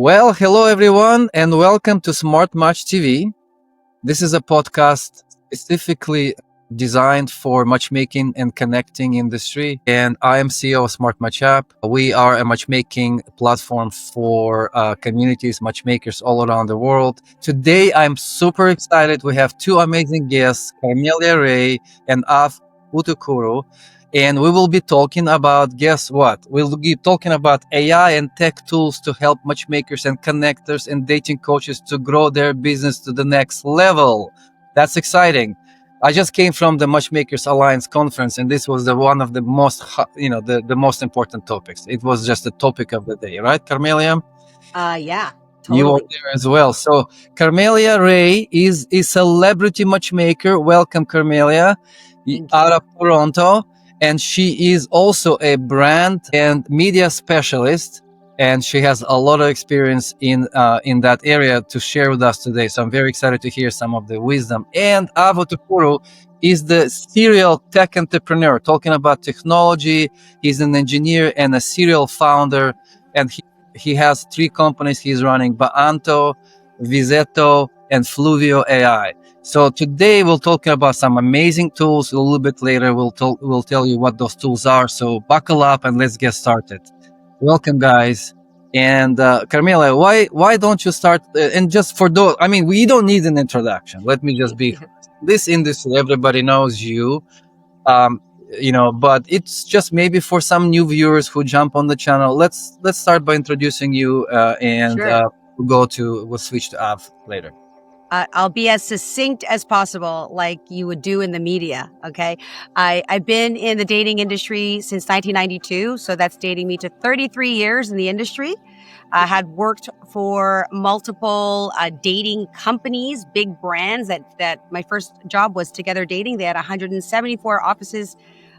Well, hello everyone, and welcome to Smart Match TV. This is a podcast specifically designed for matchmaking and connecting industry. And I am CEO of SmartMatchApp. We are a matchmaking platform for communities, matchmakers all around the world. Today, I'm super excited. We have two amazing guests, Carmelia Ray and Av Utukuri. And we will be talking about, guess what? We'll be talking about AI and tech tools to help matchmakers and connectors and dating coaches to grow their business to the next level. That's exciting. I just came from the Matchmakers Alliance conference, and this was one of the most, the most important topics. It was just the topic of the day, right, Carmelia? Yeah, totally. You were there as well. So Carmelia Ray is a celebrity matchmaker. Welcome, Carmelia, out of Toronto. And she is also a brand and media specialist, and she has a lot of experience in that area to share with us today. So I'm very excited to hear some of the wisdom. And Av Utukuri is the serial tech entrepreneur, talking about technology. He's an engineer and a serial founder, and he has three companies he's running: Av Vizetto, and Fluvio AI. So today we'll talk about some amazing tools. A little bit later, we'll tell you what those tools are. So buckle up and let's get started. Welcome, guys. And Carmelia, why don't you start? And just for those, we don't need an introduction. Let me just be. This industry, everybody knows you. But it's just maybe for some new viewers who jump on the channel. Let's start by introducing you, and Sure. we'll switch to Av later. I'll be as succinct as possible, like you would do in the media. Okay. I've been in the dating industry since 1992. So that's dating me to 33 years in the industry. I had worked for multiple dating companies, big brands that my first job was Together Dating. They had 174 offices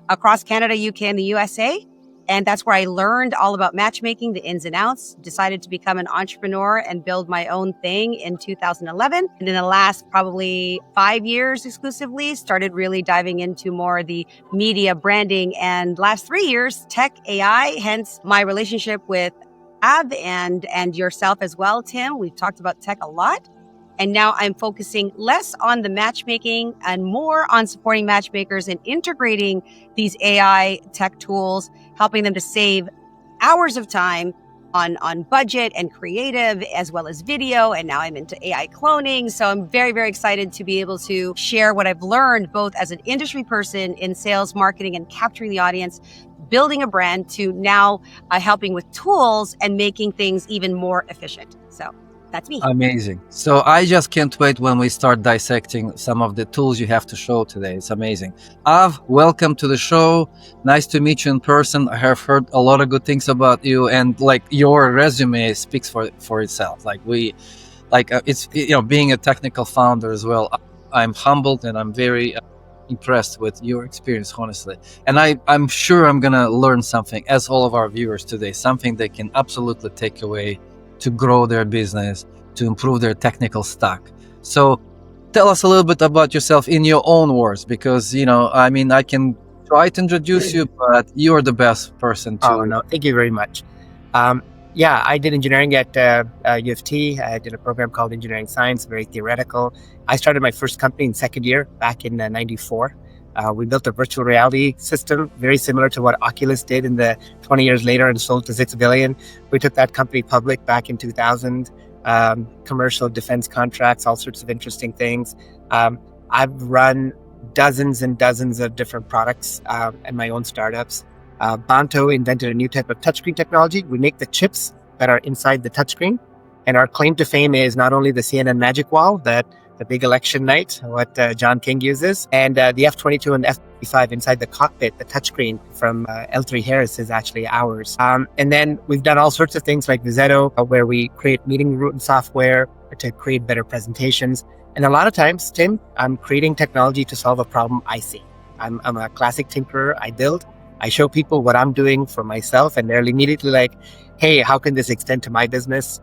across Canada, UK, and the USA. And that's where I learned all about matchmaking, the ins and outs, decided to become an entrepreneur and build my own thing in 2011. And in the last probably 5 years exclusively, started really diving into more the media branding, and last 3 years, tech, AI, hence my relationship with Av and yourself as well, Tim. We've talked about tech a lot. And now I'm focusing less on the matchmaking and more on supporting matchmakers and integrating these AI tech tools, helping them to save hours of time on budget and creative, as well as video. And now I'm into AI cloning. So I'm very, very excited to be able to share what I've learned, both as an industry person in sales, marketing, and capturing the audience, building a brand, to now helping with tools and making things even more efficient. So that's me. Amazing. So I just can't wait when we start dissecting some of the tools you have to show today. It's amazing. Av, welcome to the show. Nice to meet you in person. I have heard a lot of good things about you, and your resume speaks for itself. It's being a technical founder as well. I'm humbled and I'm very impressed with your experience, honestly. And I'm sure I'm gonna learn something, as all of our viewers today, something they can absolutely take away to grow their business, to improve their technical stack. So tell us a little bit about yourself in your own words, because, I can try to introduce you, but you're the best person to. Oh, no, thank you very much. I did engineering at U of T. I did a program called Engineering Science, very theoretical. I started my first company in second year back in 94. We built a virtual reality system very similar to what Oculus did in the 20 years later and sold to 6 billion. We took that company public back in 2000, commercial defense contracts, all sorts of interesting things. I've run dozens and dozens of different products and my own startups. Banto invented a new type of touchscreen technology. We make the chips that are inside the touchscreen. And our claim to fame is not only the CNN Magic Wall, the big election night, what John King uses, and the F-22 and the F-35 inside the cockpit, the touchscreen from L3 Harris is actually ours. And then we've done all sorts of things like Vizetto, where we create meeting room software to create better presentations. And a lot of times, Tim, I'm creating technology to solve a problem I see. I'm a classic tinkerer. I build. I show people what I'm doing for myself, and they're immediately like, hey, how can this extend to my business?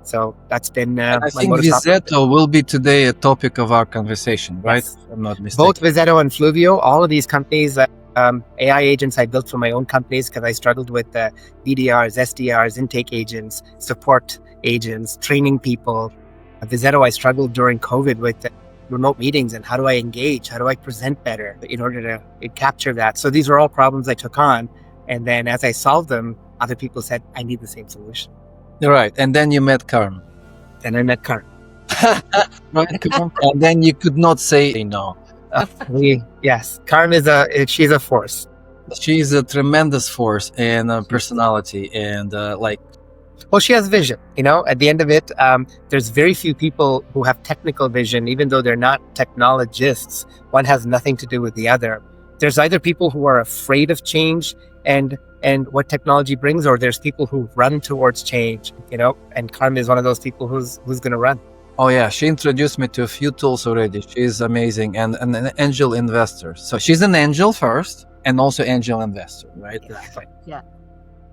So that's been I think Vizetto will be today a topic of our conversation, right? Yes. I'm not mistaken. Both Vizetto and Fluvio, all of these companies AI agents I built for my own companies because I struggled with BDRs, SDRs, intake agents, support agents, training people. At Vizetto, I struggled during COVID with remote meetings and how do I engage? How do I present better in order to capture that? So these were all problems I took on. And then as I solved them, other people said, I need the same solution. Right. And then you met Carm. And I met Carm. Right, Carm? And then you could not say no. Yes, Carm she's a force. She's a tremendous force and personality and well, she has vision. At the end of it, there's very few people who have technical vision, even though they're not technologists. One has nothing to do with the other. There's either people who are afraid of change and what technology brings, or there's people who run towards change, and Carm is one of those people who's going to run. Oh yeah, she introduced me to a few tools already. She's amazing and an angel investor. So she's an angel first and also angel investor, right? Yeah.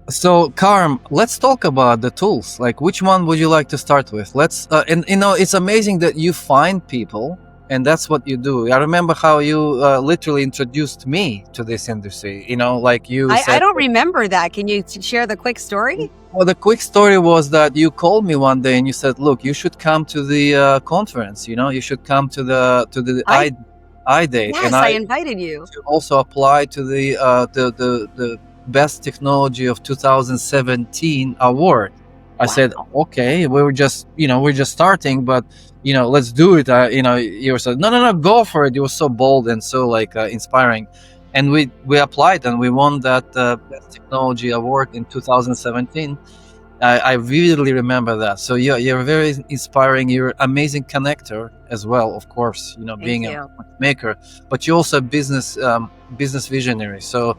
So Carm, let's talk about the tools. Like, which one would you like to start with? Let's and it's amazing that you find people and that's what you do. I remember how you literally introduced me to this industry. I don't remember that. Can you share the quick story? Well, the quick story was that you called me one day and you said, "Look, you should come to the conference. You should come to the I Day." Yes, and I invited you. To also apply to the Best Technology of 2017 award. I said, "Okay, we're just starting, but let's do it." You said, "No, go for it." You were so bold and so inspiring. And we applied and we won that Best Technology Award in 2017. I really remember that. So you're very inspiring. You're an amazing connector as well, of course, being a matchmaker, but you're also a business visionary. So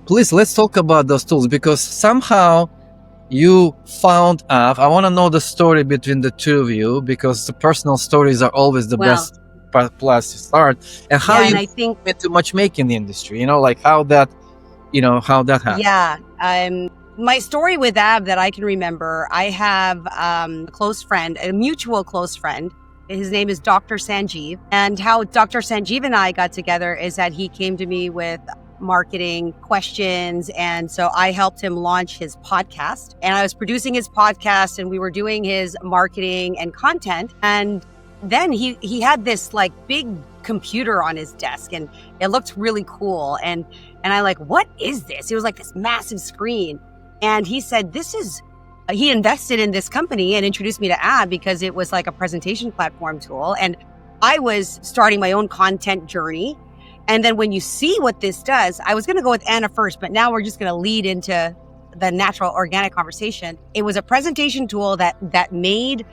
please, let's talk about those tools because somehow you found Av. I want to know the story between the two of you because the personal stories are always the best place to start, and how I think into matchmaking industry, how that happened. Yeah. My story with Av that I can remember, I have a close friend, a mutual close friend. His name is Dr. Sanjeev. And how Dr. Sanjeev and I got together is that he came to me with marketing questions. And so I helped him launch his podcast. And I was producing his podcast and we were doing his marketing and content. And then he had this big computer on his desk and it looked really cool. And I what is this? It was this massive screen. And he said, he invested in this company and introduced me to Av because it was a presentation platform tool. And I was starting my own content journey. And then when you see what this does, I was going to go with Anna first, but now we're just going to lead into the natural organic conversation. It was a presentation tool that made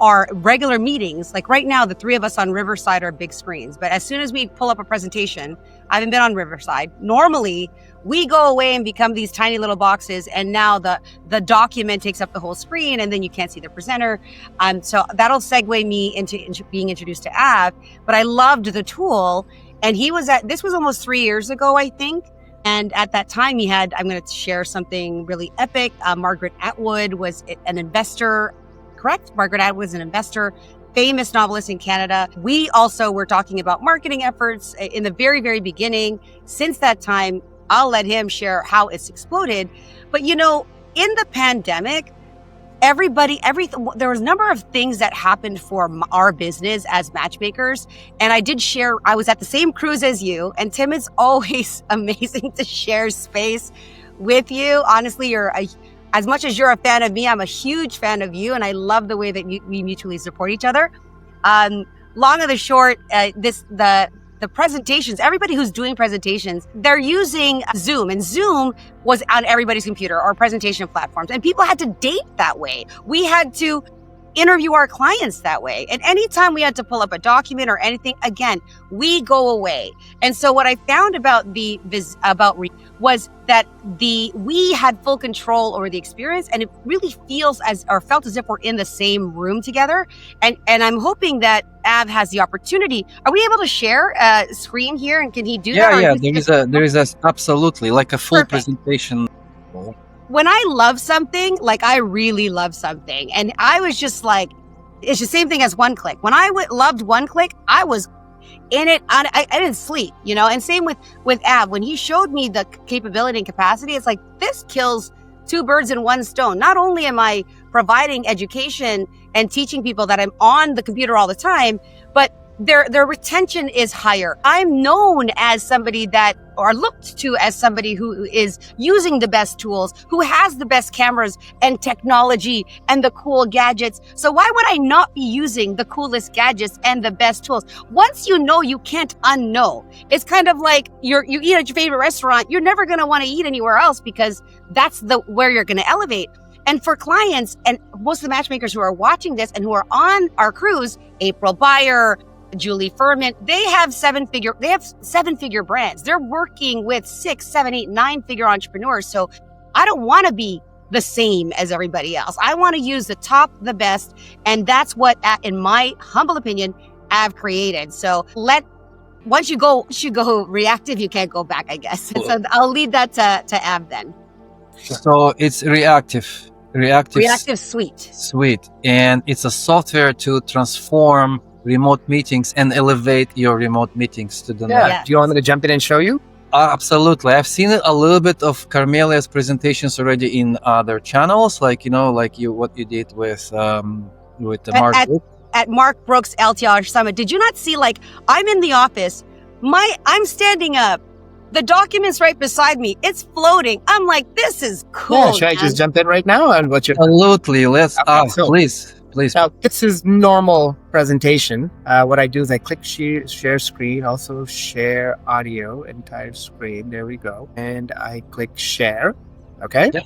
our regular meetings, right now, the three of us on Riverside are big screens. But as soon as we pull up a presentation, I haven't been on Riverside. Normally, we go away and become these tiny little boxes. And now the document takes up the whole screen and then you can't see the presenter. So that'll segue me into being introduced to Av. But I loved the tool. And this was almost 3 years ago, I think. And at that time I'm going to share something really epic. Margaret Atwood was an investor. Correct? Margaret Atwood was an investor, famous novelist in Canada. We also were talking about marketing efforts in the very, very beginning. Since that time, I'll let him share how it's exploded. But in the pandemic, there was a number of things that happened for our business as matchmakers. And I did share, I was at the same cruise as you. And Tim, it's always amazing to share space with you. Honestly, as much as you're a fan of me, I'm a huge fan of you. And I love the way that we mutually support each other. Long and the short, the presentations, everybody who's doing presentations, they're using Zoom, and Zoom was on everybody's computer or presentation platforms. And people had to date that way. We had to interview our clients that way. And anytime we had to pull up a document or anything, again, we go away. And so what I found about was that we had full control over the experience, and it really felt as if we're in the same room together. And I'm hoping that Av has the opportunity. Are we able to share a screen here? And can he do that? Yeah, there is absolutely a full presentation. When I love something, I really love something. And I was just it's the same thing as one click. When I loved one click, I was in it. I didn't sleep, and same with Av. When he showed me the capability and capacity, it's like, this kills two birds in one stone. Not only am I providing education and teaching people that I'm on the computer all the time, but their retention is higher. I'm known as somebody that, or looked to as somebody who is using the best tools, who has the best cameras and technology and the cool gadgets. So why would I not be using the coolest gadgets and the best tools? Once you know, you can't unknow. It's kind of like you eat at your favorite restaurant. You're never going to want to eat anywhere else, because that's where you're going to elevate. And for clients, and most of the matchmakers who are watching this and who are on our cruise, April Beyer, Julie Furman, they have seven-figure brands. They're working with 6, 7, 8, 9-figure entrepreneurs. So I don't want to be the same as everybody else. I want to use the top, the best. And that's what, in my humble opinion, Av created. So once you go reactive, you can't go back, I guess. So I'll lead that to Av then. So it's Reactive SUITE. And it's a software to transform remote meetings and elevate your remote meetings to the next. Yes. Do you want me to jump in and show you? Absolutely. I've seen a little bit of Carmelia's presentations already in other channels, like what you did with the Mark at Mark Brooks LTR Summit. Did you not see, like, I'm in the office, I'm standing up, the document's right beside me, it's floating. I'm like, this is cool. Yeah, should I just jump in right now on what you're... Absolutely. Let's please. Now, this is normal presentation. What I do is I click share screen, also share audio, entire screen. There we go. And I click share. Okay. Yeah.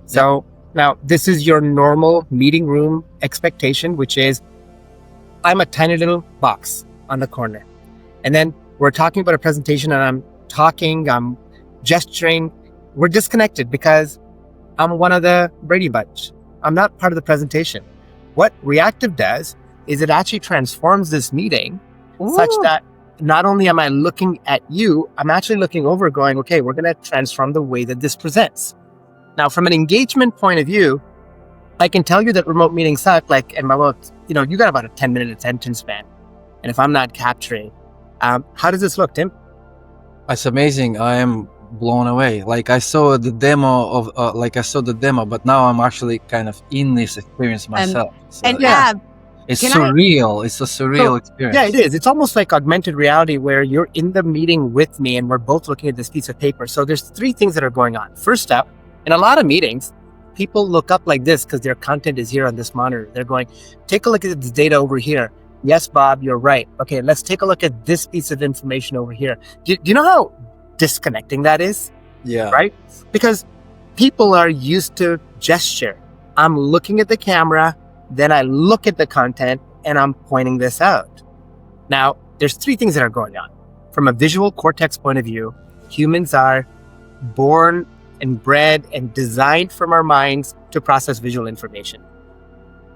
So now this is your normal meeting room expectation, which is I'm a tiny little box on the corner. And then we're talking about a presentation, and I'm gesturing. We're disconnected because I'm one of the Brady Bunch. I'm not part of the presentation. What Reactive does is it actually transforms this meeting such that not only am I looking at you, I'm actually looking over going, okay, we're going to transform the way that this presents. Now, from an engagement point of view, I can tell you that remote meetings suck, you got about a 10-minute attention span. And if I'm not capturing, how does this look, Tim? It's amazing. I am blown away. Like, I saw the demo but now I'm actually kind of in this experience myself. It's surreal. It's a surreal experience. Yeah, it is. It's almost like augmented reality, where you're in the meeting with me and we're both looking at this piece of paper. So there's 3 things that are going on. First up, in a lot of meetings, people look up like this because their content is here on this monitor. They're going, take a look at this data over here. Yes, Bob, you're right. Okay, let's take a look at this piece of information over here. Do you know how disconnecting that is? Yeah. Right? Because people are used to gesture. I'm looking at the camera, then I look at the content, and I'm pointing this out. Now, there's 3 things that are going on. From a visual cortex point of view, humans are born and bred and designed from our minds to process visual information.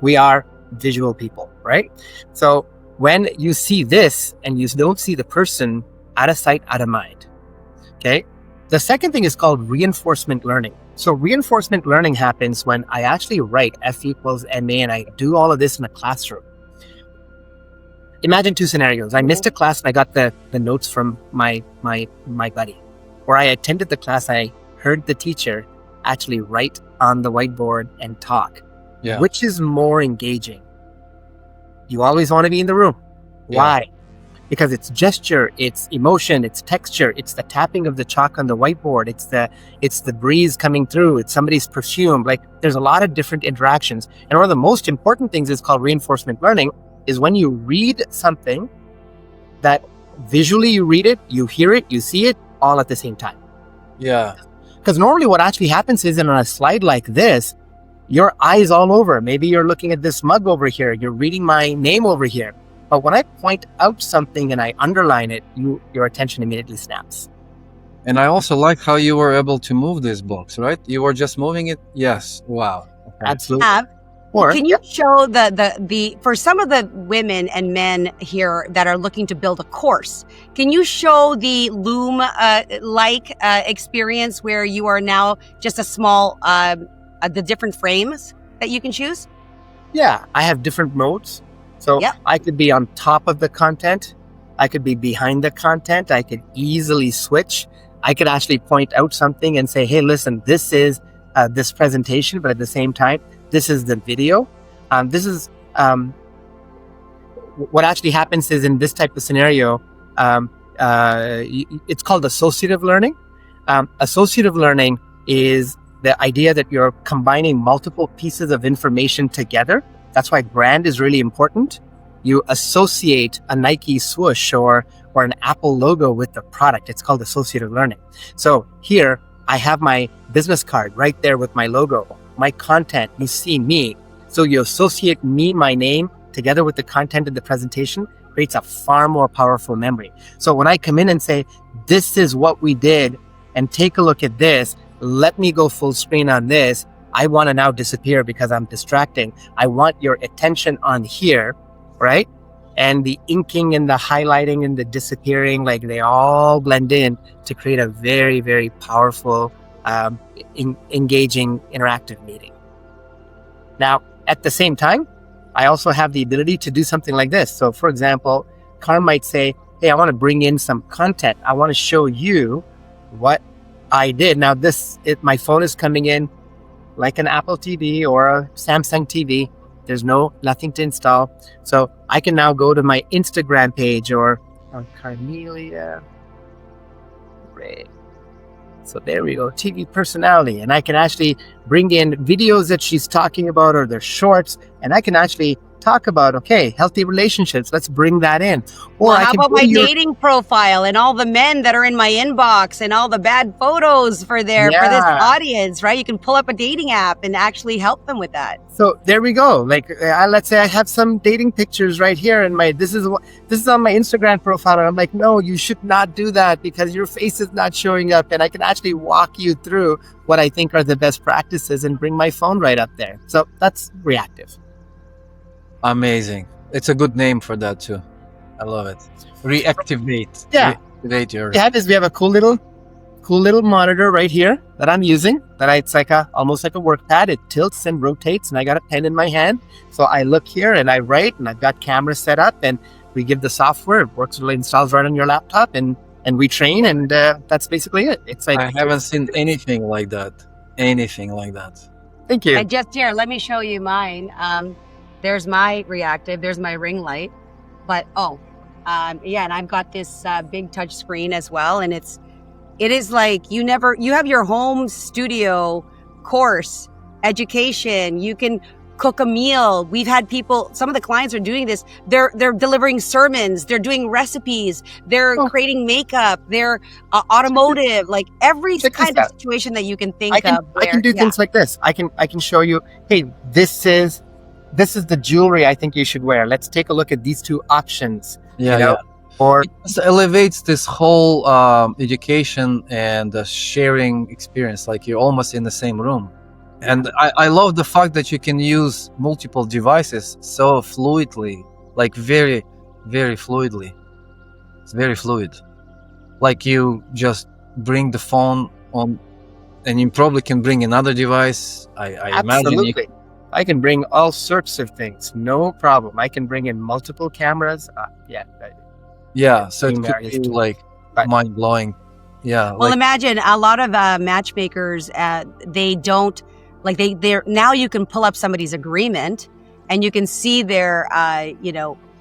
We are visual people, right? So when you see this and you don't see the person, out of sight, out of mind. Okay. The second thing is called reinforcement learning. So reinforcement learning happens when I actually write F equals MA and I do all of this in a classroom. Imagine 2 scenarios. I missed a class and I got the notes from my buddy. Or I attended the class, I heard the teacher actually write on the whiteboard and talk. Yeah. Which is more engaging? You always want to be in the room. Yeah. Why? Because it's gesture, it's emotion, it's texture, it's the tapping of the chalk on the whiteboard, it's the breeze coming through, it's somebody's perfume. Like, there's a lot of different interactions. And one of the most important things is called reinforcement learning, is when you read something that visually you read it, you hear it, you see it all at the same time. Yeah. Because normally what actually happens is, on a slide like this, your eyes all over. Maybe you're looking at this mug over here, you're reading my name over here. But when I point out something and I underline it, your attention immediately snaps. And I also like how you were able to move these blocks, right? You were just moving it. Yes. Wow. Okay. Absolutely. Can you show the for some of the women and men here that are looking to build a course, can you show the Loom experience where you are now just a small the different frames that you can choose? Yeah, I have different modes. So I could be on top of the content. I could be behind the content. I could easily switch. I could actually point out something and say, hey, listen, this is this presentation, but at the same time, this is the video. This is what actually happens is in this type of scenario, it's called associative learning. Associative learning is the idea that you're combining multiple pieces of information together. That's why brand is really important. You associate a Nike swoosh or an Apple logo with the product. It's called associative learning. So here I have my business card right there with my logo, my content, you see me. So you associate me, my name, together with the content of the presentation, creates a far more powerful memory. So when I come in and say, this is what we did, and take a look at this, let me go full screen on this, I want to now disappear because I'm distracting. I want your attention on here, right? And the inking and the highlighting and the disappearing, like they all blend in to create a very, very powerful, engaging, interactive meeting. Now, at the same time, I also have the ability to do something like this. So for example, Carm might say, hey, I want to bring in some content. I want to show you what I did. Now my phone is coming in like an Apple TV or a Samsung TV. There's nothing to install. So I can now go to my Instagram page or on Carmelia Ray. So there we go, TV personality. And I can actually bring in videos that she's talking about or their shorts. And I can actually talk about, okay, healthy relationships. Let's bring that in. Or well, how about my dating profile and all the men that are in my inbox and all the bad photos for this audience, right? You can pull up a dating app and actually help them with that. So there we go. Like let's say I have some dating pictures right here, and this is on my Instagram profile, and I'm like, no, you should not do that because your face is not showing up. And I can actually walk you through what I think are the best practices and bring my phone right up there. So that's Reactive. Amazing. It's a good name for that too. I love it. Reactivate. Yeah. Reactivate your. We have a cool little monitor right here that I'm using. It's like almost like a work pad. It tilts and rotates, and I got a pen in my hand. So I look here and I write, and I've got cameras set up, and we give the software. It works, installs right on your laptop, and we train, and that's basically it. It's like I haven't seen anything like that. Thank you. And just here, let me show you mine. There's my Reactive, there's my ring light, but and I've got this big touch screen as well, and it is like you have your home studio course education. You can cook a meal. We've had people, some of the clients are doing this. They're delivering sermons. They're doing recipes. They're creating makeup. They're automotive, like every kind of situation that you can think of. I can do things like this. I can show you, hey, this is the jewelry I think you should wear. Let's take a look at these two options. Or it just elevates this whole education and sharing experience. Like you're almost in the same room. And I love the fact that you can use multiple devices so fluidly, like very, very fluidly. It's very fluid. Like you just bring the phone on, and you probably can bring another device. I imagine. I can bring all sorts of things, no problem. I can bring in multiple cameras. So it could be like mind blowing. Yeah. Well, imagine a lot of matchmakers. They don't they're now. You can pull up somebody's agreement, and you can see their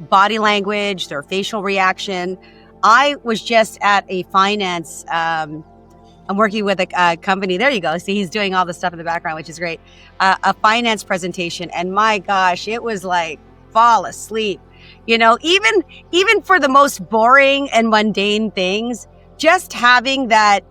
body language, their facial reaction. I was just at a finance. I'm working with a company. There you go. See, he's doing all the stuff in the background, which is great. A finance presentation. And my gosh, it was like fall asleep. Even for the most boring and mundane things, just having that,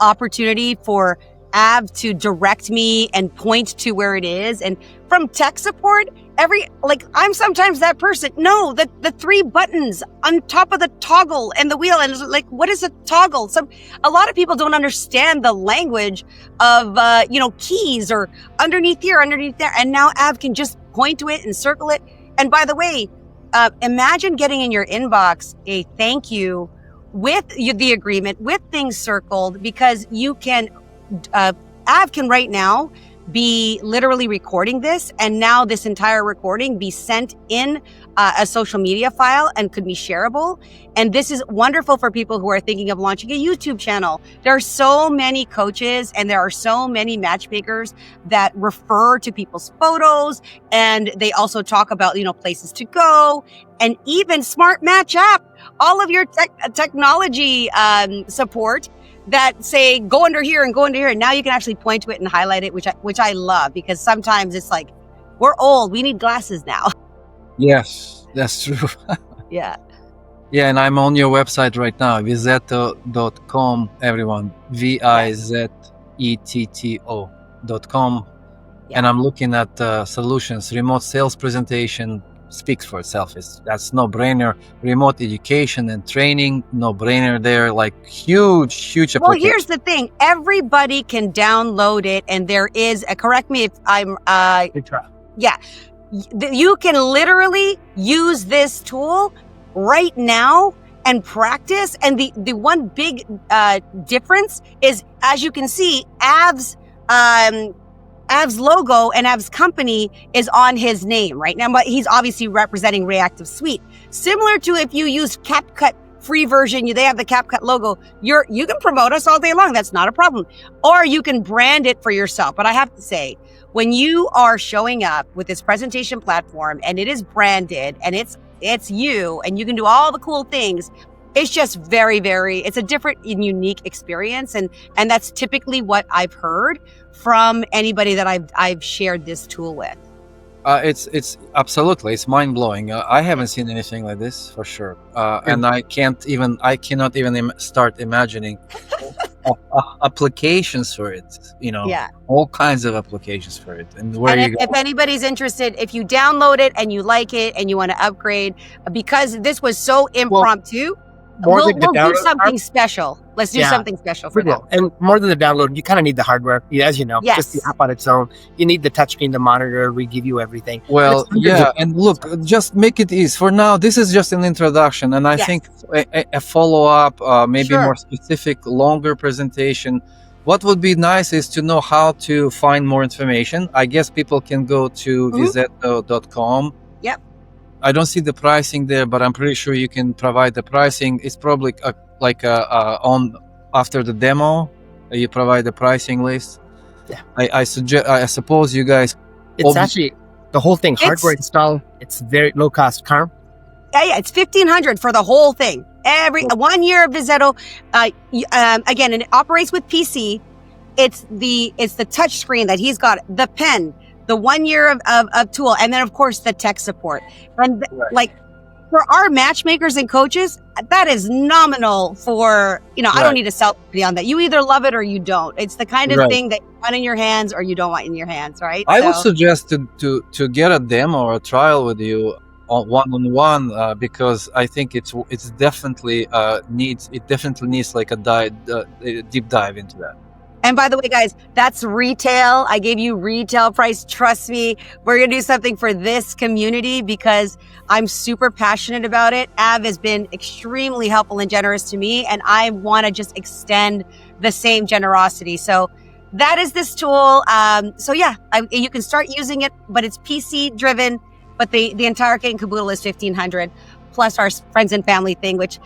opportunity for Av to direct me and point to where it is. And from tech support, I'm sometimes that person. No, the three buttons on top of the toggle and the wheel. And it's like, what is a toggle? A lot of people don't understand the language of, keys or underneath here, underneath there. And now Av can just point to it and circle it. And by the way, imagine getting in your inbox a thank you with the agreement with things circled, because you can, Av can right now be literally recording this, and now this entire recording be sent in a social media file and could be shareable. And this is wonderful for people who are thinking of launching a YouTube channel. There are so many coaches and there are so many matchmakers that refer to people's photos, and they also talk about, places to go, and even SmartMatchApp, all of your technology support that say go under here and go under here. And now you can actually point to it and highlight it, which I love, because sometimes it's like, we're old, we need glasses now. Yes, that's true. Yeah. Yeah, and I'm on your website right now, vizetto.com, everyone, vizetto.com. Yeah. And I'm looking at solutions. Remote sales presentation speaks for itself. That's no brainer. Remote education and training, no brainer there. Like huge application. Well, here's the thing. Everybody can download it, and there is correct me if I'm yeah. You can literally use this tool right now and practice. And the one big difference is, as you can see, Av's logo and Av's company is on his name right now, but he's obviously representing Reactive SUITE. Similar to if you use CapCut free version, they have the CapCut logo. You can promote us all day long. That's not a problem. Or you can brand it for yourself. But I have to say, when you are showing up with this presentation platform and it is branded and it's you and you can do all the cool things, it's just very, it's a different and unique experience. And that's typically what I've heard from anybody that I've shared this tool with. It's absolutely, it's mind blowing. I haven't seen anything like this for sure. And I cannot even start imagining applications for it, all kinds of applications for it. And if anybody's interested, if you download it and you like it and you want to upgrade, because this was so impromptu, we'll do something special. Let's do something special for them. And more than the download, you kind of need the hardware, as you know. Yes. Just the app on its own. You need the touchscreen, the monitor. We give you everything. Well, and look, just make it easy. For now, this is just an introduction, and I think a follow-up, maybe more specific, longer presentation. What would be nice is to know how to find more information. I guess people can go to vizetto.com. Yep. I don't see the pricing there, but I'm pretty sure you can provide the pricing. It's probably on after the demo, you provide the pricing list. Yeah. I suppose you guys. It's actually the whole thing. Hardware install. It's very low cost. Carm. Yeah, it's $1,500 for the whole thing. 1 year of Vizetto. Again, and it operates with PC. It's the touch screen that he's got, the pen, the 1 year of tool, and then of course the tech support. And for our matchmakers and coaches, that is nominal for, I don't need to sell beyond that. You either love it or you don't. It's the kind of thing that you want in your hands or you don't want in your hands, right? I would suggest to get a demo or a trial with you one-on-one, because I think it definitely needs like a deep dive into that. And by the way, guys, that's retail. I gave you retail price. Trust me, we're going to do something for this community because I'm super passionate about it. Av has been extremely helpful and generous to me, and I want to just extend the same generosity. So that is this tool. You can start using it, but it's PC driven, but the entire kit and caboodle is $1,500. Plus our friends and family thing, which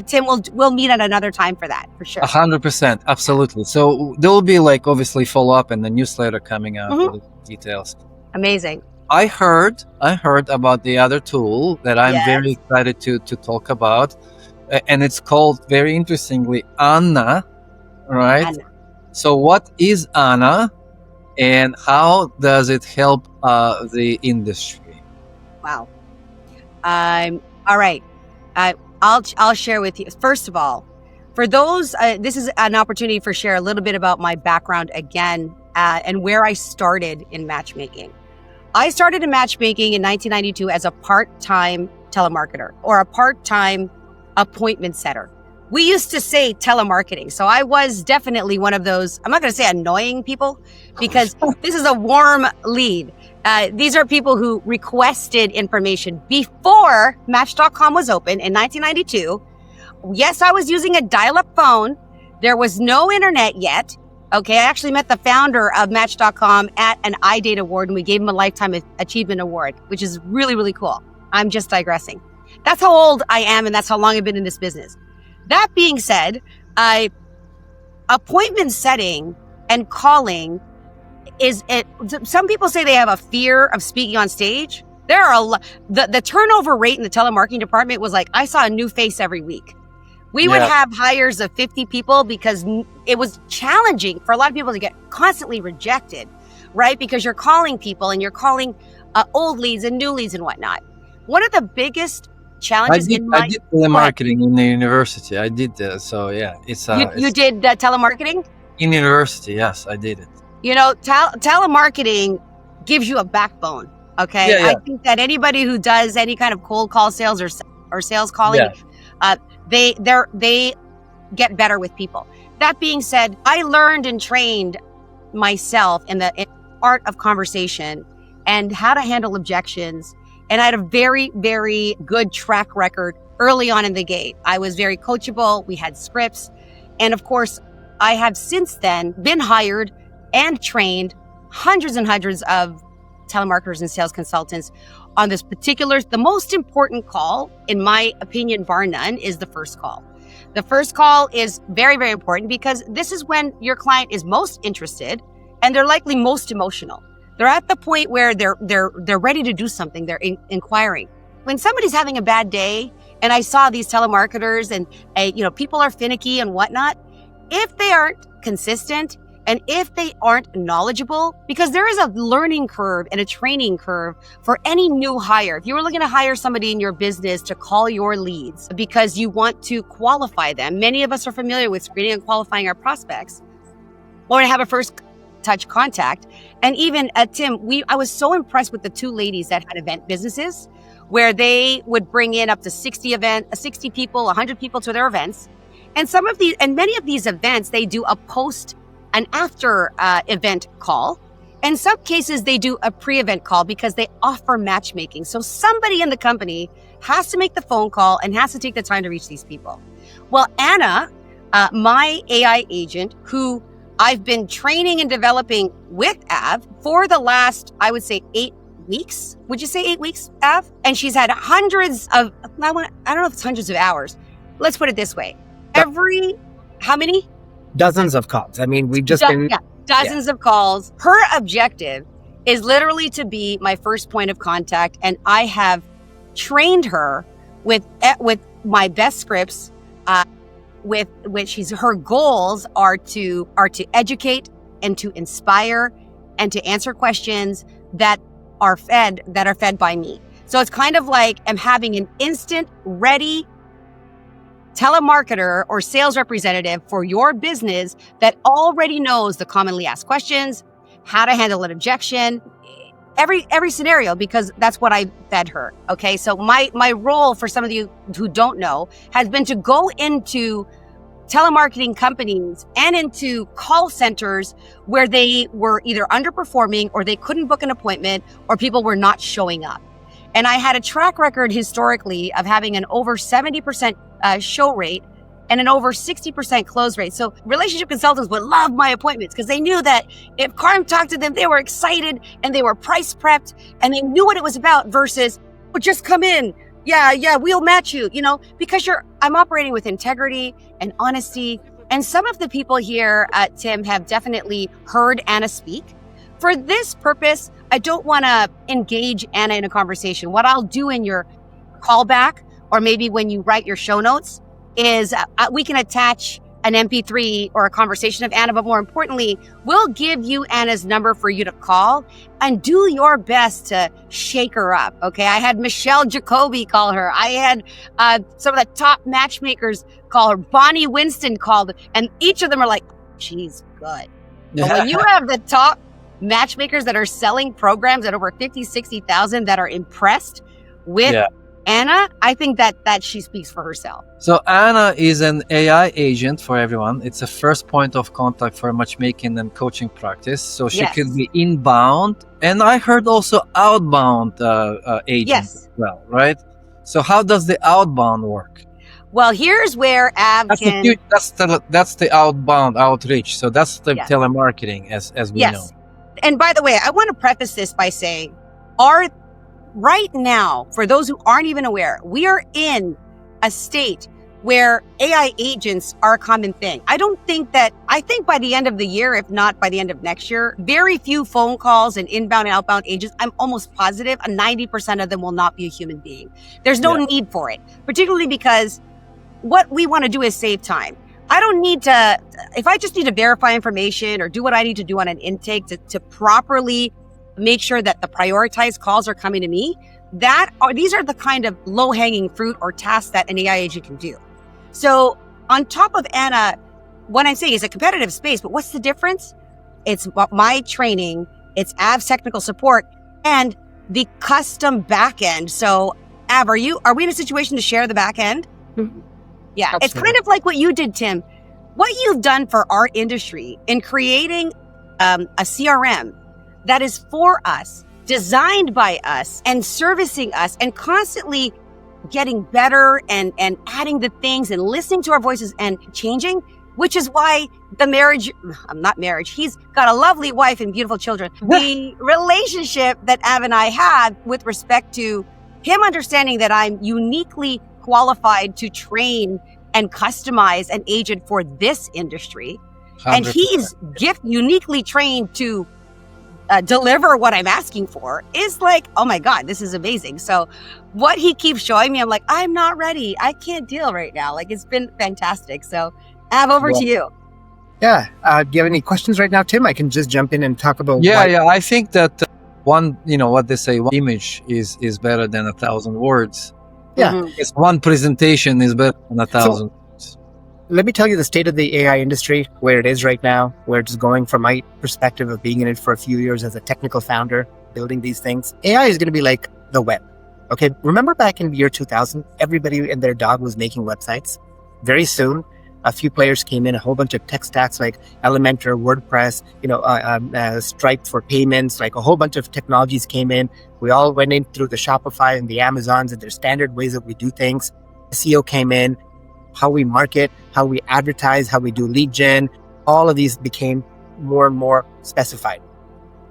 Tim will meet at another time for that, for sure. 100%, absolutely. So there will be obviously follow up and the newsletter coming out with the details. Amazing. I heard about the other tool that I'm very excited to talk about, and it's called, very interestingly, Anna, right? Anna. So what is Anna, and how does it help the industry? Wow. All right. I'll share with you. First of all, for those, this is an opportunity for share a little bit about my background again, and where I started in matchmaking. I started in matchmaking in 1992 as a part-time telemarketer or a part-time appointment setter. We used to say telemarketing. So I was definitely one of those, I'm not going to say annoying people, because this is a warm lead. These are people who requested information before Match.com was open in 1992. Yes, I was using a dial-up phone. There was no internet yet. Okay, I actually met the founder of Match.com at an iDate Award, and we gave him a Lifetime Achievement Award, which is really, really cool. I'm just digressing. That's how old I am, and that's how long I've been in this business. That being said, appointment setting and calling some people say they have a fear of speaking on stage. There are the turnover rate in the telemarketing department was like, I saw a new face every week. We would have hires of 50 people because it was challenging for a lot of people to get constantly rejected, right? Because you're calling people and you're calling old leads and new leads and whatnot. One of the biggest challenges I did telemarketing in the university. I did so yeah. You did telemarketing? In university, yes, I did it. You know, telemarketing gives you a backbone. Okay, Yeah. I think that anybody who does any kind of cold call sales or sales calling, they get better with people. That being said, I learned and trained myself in the art of conversation and how to handle objections. And I had a very, very good track record early on in the gate. I was very coachable. We had scripts. And of course, I have since then been hired and trained hundreds and hundreds of telemarketers and sales consultants on this particular, the most important call, in my opinion, bar none, is the first call. The first call is very, very important because this is when your client is most interested and they're likely most emotional. They're at the point where they're ready to do something. They're inquiring. When somebody's having a bad day, and I saw these telemarketers and people are finicky and whatnot, if they aren't consistent and if they aren't knowledgeable, because there is a learning curve and a training curve for any new hire. If you were looking to hire somebody in your business to call your leads because you want to qualify them, many of us are familiar with screening and qualifying our prospects, or to have a first touch contact. And even Tim, I was so impressed with the two ladies that had event businesses where they would bring in up to 60 people, 100 people to their events. And many of these events, they do a post and after event call. In some cases, they do a pre-event call because they offer matchmaking. So somebody in the company has to make the phone call and has to take the time to reach these people. Well, Anna, my AI agent, who I've been training and developing with Av for the last, I would say, 8 weeks. Would you say 8 weeks, Av? And she's had hundreds of, I don't know if it's hundreds of hours. Let's put it this way. How many? Dozens of calls. I mean, we've just dozens of calls. Her objective is literally to be my first point of contact. And I have trained her with my best scripts, with which her goals are to educate and to inspire and to answer questions that are fed by me. So it's kind of like I'm having an instant ready telemarketer or sales representative for your business that already knows the commonly asked questions, how to handle an objection, every scenario, because that's what I fed her. Okay. So my role, for some of you who don't know, has been to go into telemarketing companies and into call centers where they were either underperforming or they couldn't book an appointment or people were not showing up. And I had a track record historically of having an over 70% show rate and an over 60% close rate. So relationship consultants would love my appointments because they knew that if Carm talked to them, they were excited and they were price prepped and they knew what it was about versus, well, just come in. Yeah, we'll match you, because I'm operating with integrity and honesty. And some of the people here, Tim, have definitely heard Anna speak. For this purpose, I don't want to engage Anna in a conversation. What I'll do in your callback, or maybe when you write your show notes, is we can attach an MP3 or a conversation of Anna, but more importantly, we'll give you Anna's number for you to call and do your best to shake her up. Okay. I had Michelle Jacoby call her. I had some of the top matchmakers call her. Bonnie Winston called, and each of them are like, she's good. But when you have the top matchmakers that are selling programs at over 50, 60,000 that are impressed with Anna, I think that she speaks for herself. So Anna is an AI agent for everyone. It's a first point of contact for matchmaking and coaching practice. So she could be inbound, and I heard also outbound agent as well, right? So how does the outbound work? Well, here's where Av That's can. that's the outbound outreach. So that's the Yes. telemarketing as we know. Yes. And by the way, I want to preface this by saying, right now, for those who aren't even aware, we are in a state where AI agents are a common thing. I think by the end of the year, if not by the end of next year, very few phone calls and inbound and outbound agents, I'm almost positive 90% of them will not be a human being. There's no need for it, particularly because what we want to do is save time. I don't need to, if I just need to verify information or do what I need to do on an intake to properly make sure that the prioritized calls are coming to me, these are the kind of low-hanging fruit or tasks that an AI agent can do. So on top of Anna, what I'm saying is a competitive space, but what's the difference? It's my training, it's Av's technical support, and the custom backend. So Av, are we in a situation to share the backend? Mm-hmm. Yeah, Absolutely. It's kind of like what you did, Tim. What you've done for our industry in creating a CRM that is for us, designed by us, and servicing us, and constantly getting better and adding the things and listening to our voices and changing, which is why he's got a lovely wife and beautiful children. The relationship that Av and I have with respect to him understanding that I'm uniquely qualified to train and customize an agent for this industry. 100%. And he's uniquely trained to deliver what I'm asking for is like, oh my God, this is amazing. So what he keeps showing me, I'm like, I'm not ready. I can't deal right now. Like, it's been fantastic. So Av, over to you. Yeah. Do you have any questions right now, Tim? I can just jump in and talk about. Yeah. I think that what they say, one image is better than 1,000 words. Yeah. Mm-hmm. It's one presentation is better than 1,000 words. Let me tell you the state of the AI industry, where it is right now, where it's going from my perspective of being in it for a few years as a technical founder, building these things. AI is going to be like the web. Okay. Remember back in the year 2000, everybody and their dog was making websites. Very soon, a few players came in, a whole bunch of tech stacks like Elementor, WordPress, Stripe for payments, like a whole bunch of technologies came in. We all went in through the Shopify and the Amazons and their standard ways that we do things. SEO came in, how we market, how we advertise, how we do lead gen. All of these became more and more specified.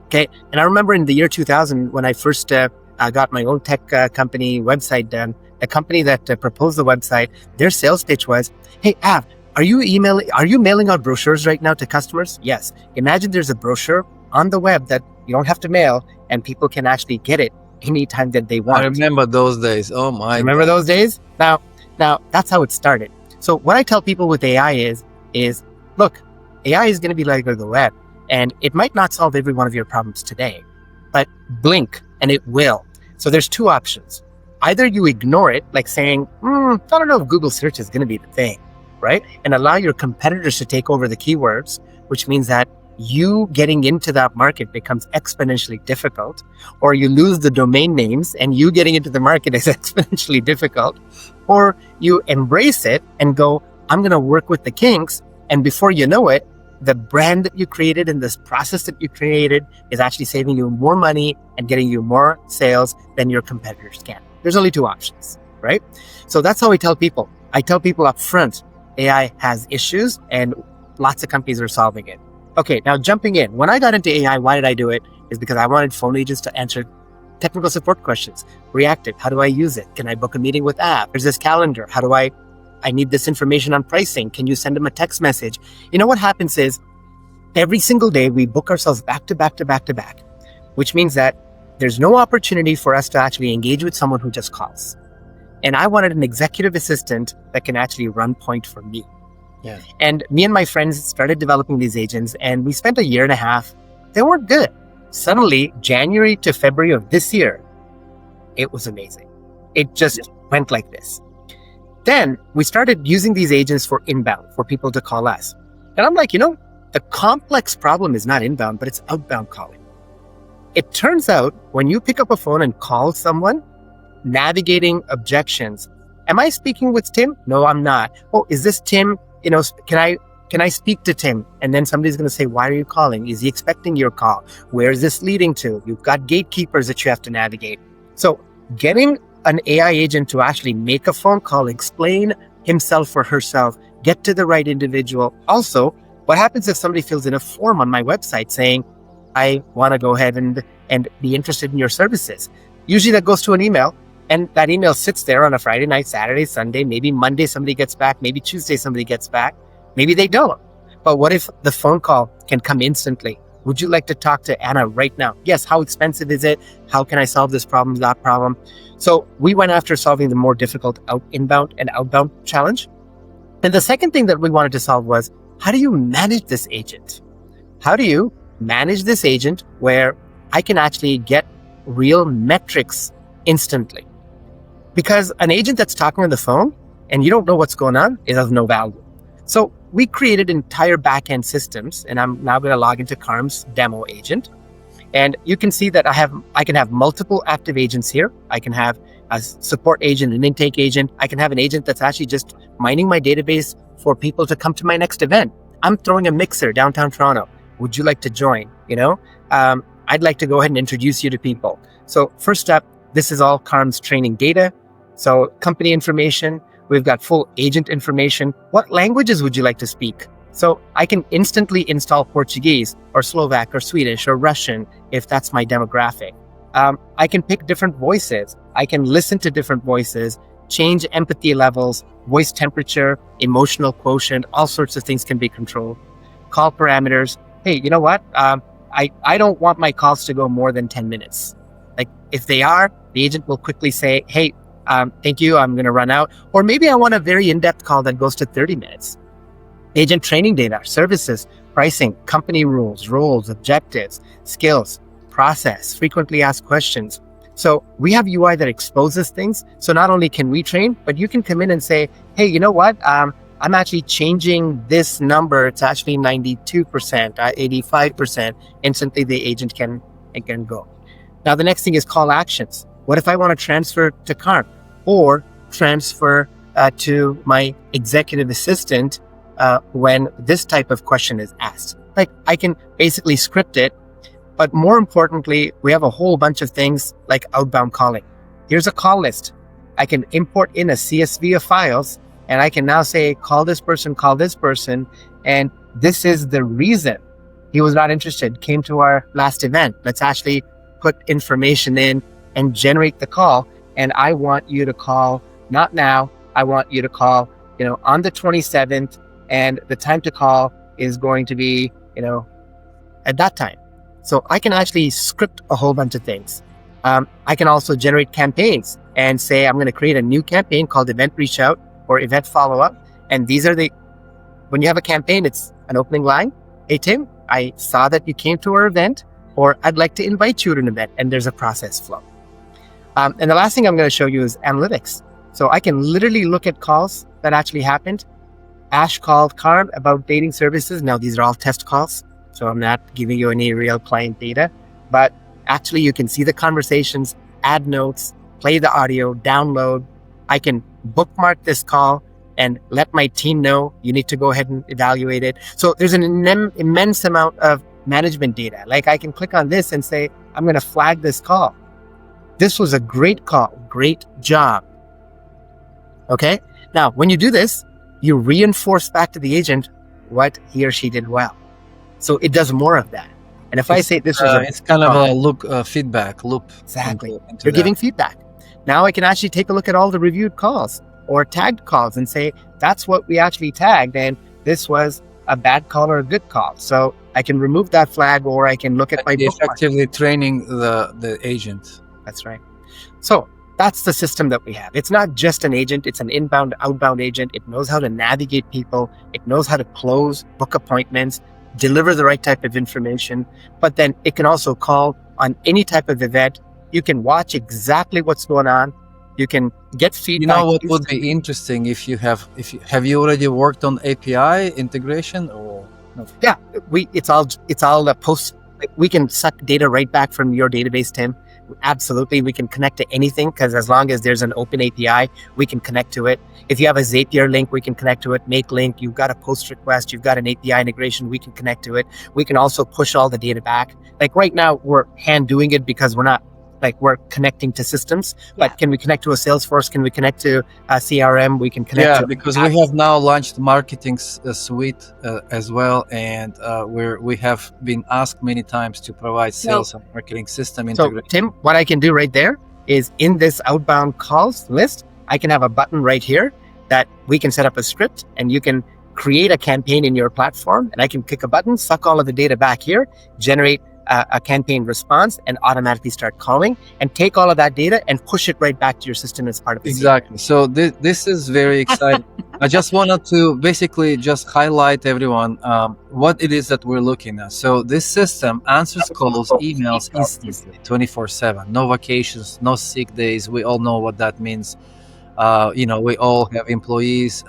Okay. And I remember in the year 2000, when I first got my own tech company website done, the company that proposed the website, their sales pitch was, hey, Av, are you mailing out brochures right now to customers? Yes. Imagine there's a brochure on the web that you don't have to mail and people can actually get it anytime that they want. I remember those days. Oh my. Remember those days? Now that's how it started. So what I tell people with AI is look, AI is going to be like the web, and it might not solve every one of your problems today, but blink and it will. So there's two options. Either you ignore it, like saying, I don't know if Google search is going to be the thing, right? And allow your competitors to take over the keywords, which means that you getting into that market becomes exponentially difficult, or you lose the domain names and you getting into the market is exponentially difficult, or you embrace it and go, I'm going to work with the kinks. And before you know it, the brand that you created and this process that you created is actually saving you more money and getting you more sales than your competitors can. There's only two options, right? So that's how I tell people. I tell people up front, AI has issues and lots of companies are solving it. Okay, now jumping in. When I got into AI, why did I do it? Is because I wanted phone agents to answer technical support questions. Reactive, how do I use it? Can I book a meeting with Av? There's this calendar. How do I need this information on pricing. Can you send them a text message? You know what happens is every single day we book ourselves back to back to back to back, which means that there's no opportunity for us to actually engage with someone who just calls. And I wanted an executive assistant that can actually run point for me. Yeah. And me and my friends started developing these agents, and we spent 1.5 years. They weren't good. Suddenly, January to February of this year, it was amazing. It just went like this. Then we started using these agents for inbound, for people to call us. And I'm like, the complex problem is not inbound, but it's outbound calling. It turns out when you pick up a phone and call someone, navigating objections. Am I speaking with Tim? No, I'm not. Oh, is this Tim? Can I speak to Tim? And then somebody's going to say, why are you calling? Is he expecting your call? Where is this leading to? You've got gatekeepers that you have to navigate. So getting an AI agent to actually make a phone call, explain himself or herself, get to the right individual. Also, what happens if somebody fills in a form on my website saying, I want to go ahead and be interested in your services? Usually that goes to an email, and that email sits there on a Friday night, Saturday, Sunday, maybe Monday somebody gets back, maybe Tuesday somebody gets back, maybe they don't. But what if the phone call can come instantly? Would you like to talk to Anna right now? Yes. How expensive is it? How can I solve this problem, that problem? So we went after solving the more difficult inbound and outbound challenge. And the second thing that we wanted to solve was, how do you manage this agent? How do you manage this agent where I can actually get real metrics instantly? Because an agent that's talking on the phone and you don't know what's going on is of no value. So we created entire backend systems, and I'm now going to log into Carm's demo agent. And you can see that I can have multiple active agents here. I can have a support agent, an intake agent. I can have an agent that's actually just mining my database for people to come to my next event. I'm throwing a mixer downtown Toronto. Would you like to join? I'd like to go ahead and introduce you to people. So first up, this is all Carm's training data. So company information, we've got full agent information. What languages would you like to speak? So I can instantly install Portuguese or Slovak or Swedish or Russian if that's my demographic. I can pick different voices. I can listen to different voices, change empathy levels, voice temperature, emotional quotient, all sorts of things can be controlled. Call parameters. Hey, you know what? I don't want my calls to go more than 10 minutes. Like if they are, the agent will quickly say, hey, thank you, I'm going to run out. Or maybe I want a very in-depth call that goes to 30 minutes. Agent training data, services, pricing, company rules, roles, objectives, skills, process, frequently asked questions. So we have UI that exposes things. So not only can we train, but you can come in and say, hey, you know what? I'm actually changing this number. It's actually 92%, 85%. Instantly, the agent can go. Now, the next thing is call actions. What if I want to transfer to Carm or transfer to my executive assistant when this type of question is asked? Like I can basically script it, but more importantly, we have a whole bunch of things like outbound calling. Here's a call list. I can import in a CSV of files, and I can now say, call this person, and this is the reason he was not interested, came to our last event. Let's actually put information in and generate the call. And I want you to call, not now, I want you to call, on the 27th, and the time to call is going to be, at that time. So I can actually script a whole bunch of things. I can also generate campaigns and say, I'm going to create a new campaign called Event Reach Out or Event Follow Up. And these are when you have a campaign, it's an opening line. Hey, Tim, I saw that you came to our event, or I'd like to invite you to an event, and there's a process flow. And the last thing I'm going to show you is analytics. So I can literally look at calls that actually happened. Ash called Carm about dating services. Now, these are all test calls, so I'm not giving you any real client data, but actually you can see the conversations, add notes, play the audio, download. I can bookmark this call and let my team know you need to go ahead and evaluate it. So there's an immense amount of management data. Like I can click on this and say, I'm going to flag this call. This was a great call. Great job. Okay. Now, when you do this, you reinforce back to the agent what he or she did well. So it does more of that. And if I say this was it's kind of a feedback loop. Exactly. You're giving feedback. Now I can actually take a look at all the reviewed calls or tagged calls and say, that's what we actually tagged. And this was a bad call or a good call. So I can remove that flag, or I can look at my bookmark. Effectively training the agent. That's right. So that's the system that we have. It's not just an agent. It's an inbound, outbound agent. It knows how to navigate people. It knows how to close, book appointments, deliver the right type of information. But then it can also call on any type of event. You can watch exactly what's going on. You can get feedback. What would be interesting if you have you already worked on API integration or no? Yeah, it's all a post. We can suck data right back from your database, Tim. Absolutely, we can connect to anything, because as long as there's an open API, we can connect to it. If you have a Zapier link, we can connect to it. Make link, you've got a post request, you've got an API integration, we can connect to it. We can also push all the data back. Like right now, we're hand doing it because we're not like we're connecting to systems, but can we connect to a Salesforce? Can we connect to a CRM? We can connect to because we have now launched marketing suite as well, and we have been asked many times to provide sales and marketing system integration. So Tim, what I can do right there is in this outbound calls list, I can have a button right here that we can set up a script, and you can create a campaign in your platform, and I can click a button, suck all of the data back here, generate a campaign response, and automatically start calling, and take all of that data and push it right back to your system as part of the Exactly. So this is very exciting. I just wanted to basically just highlight everyone what it is that we're looking at. So this system answers calls, emails instantly, 24/7. No vacations, no sick days. We all know what that means. We all have employees,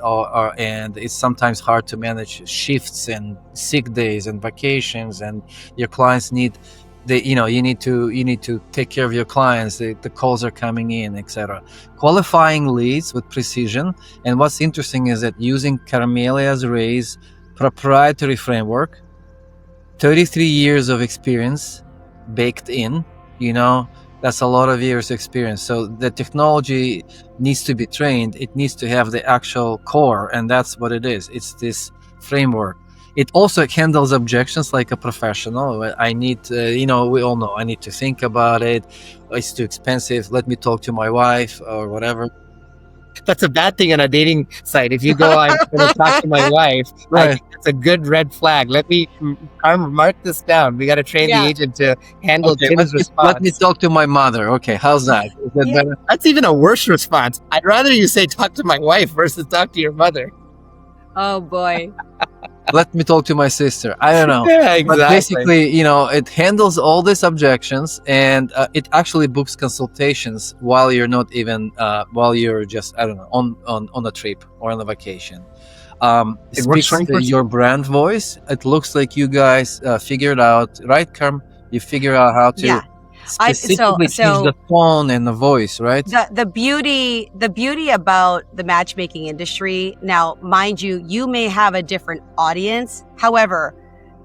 and it's sometimes hard to manage shifts and sick days and vacations, and your clients need, you need to take care of your clients. The calls are coming in, etc. Qualifying leads with precision. And what's interesting is that using Carmelia Ray's proprietary framework, 33 years of experience baked in, that's a lot of years experience. So the technology needs to be trained. It needs to have the actual core, and that's what it is. It's this framework. It also handles objections like a professional. I need, we all know, I need to think about it. It's too expensive. Let me talk to my wife or whatever. That's a bad thing on a dating site. If you go, I'm going to talk to my wife, right. I think that's a good red flag. Let me mark this down. We got to train the agent to handle Tim's response. Let me talk to my mother. Okay, how's that? Is that better? That's even a worse response. I'd rather you say talk to my wife versus talk to your mother. Oh boy. Let me talk to my sister. I don't know. Yeah, exactly. But basically, it handles all these objections, and it actually books consultations while you're not even, while you're just, I don't know, on a trip or on a vacation. It speaks to your brand voice. It looks like you guys figured out, right, Carm? You figured out how to specifically change the tone and the voice, right? The beauty about the matchmaking industry, now, mind you, you may have a different audience. However,